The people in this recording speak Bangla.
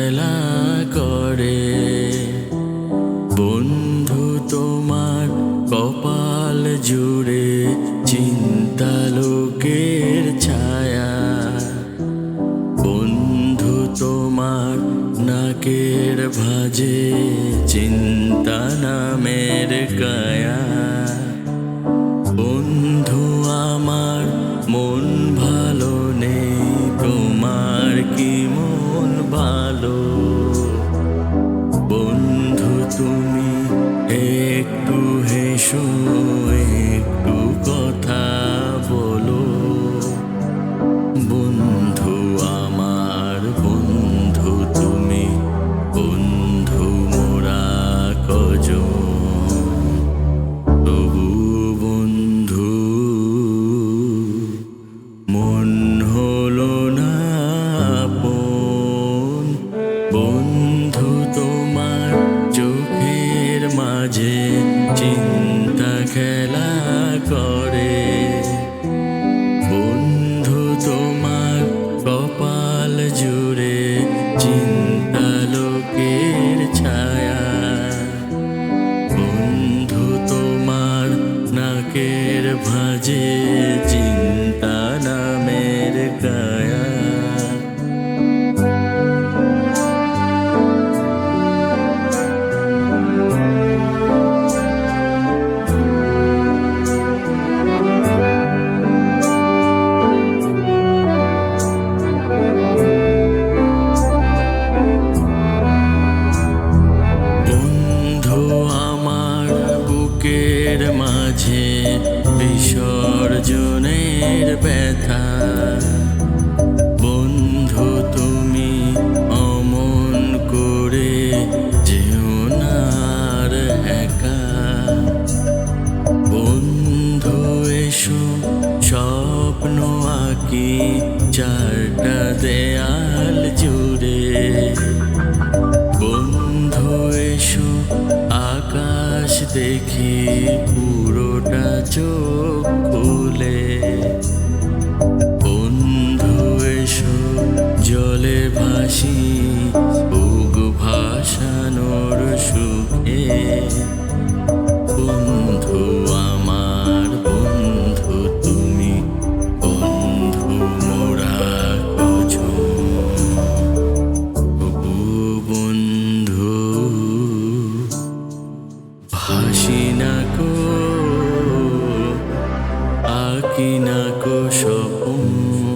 খেলা করে। বন্ধু তোমার কপাল জুড়ে চিন্তা লোকের ছায়া। বন্ধু তোমার নাকের ভাঁজে চিন্তা নামের কায়া। বন্ধু আমার মন ভালো নেই, তোমার কি মন ভালো? বন্ধু তুমি একটু হেসো, একটু কথা বলো। বন্ধু আমার, বন্ধু তুমি, বন্ধু মোরা কজন। তবু বন্ধু মন হলো না আপন। বন্ধু তোমার চোখের মাঝে চিন্তা খেলা করে। বন্ধু তোমার কপাল জুড়ে চিন্তা লোকের ছায়া। বন্ধু তোমার নাকের ভাঁজে চিন্তা নামের কায়া। বন্ধু আমার বুকের মাঝে বিসর্জনের ব্যথা। বন্ধু তুমি অমন করে যেও না আর একা। বন্ধু এসো স্বপ্ন আঁকি চারটা দেয়াল জুড়ে। বন্ধু এসো আকাশ দেখি পুরোটা চোখ খুলে। বন্ধু এসো জলে ভাসি বুক ভাসানোর সুখে। বন্ধু আমার, বন্ধু তুমি, বন্ধু মোরা কজন। তবু বন্ধু ভাসি না কো, আঁকি না কো স্বপ্ন।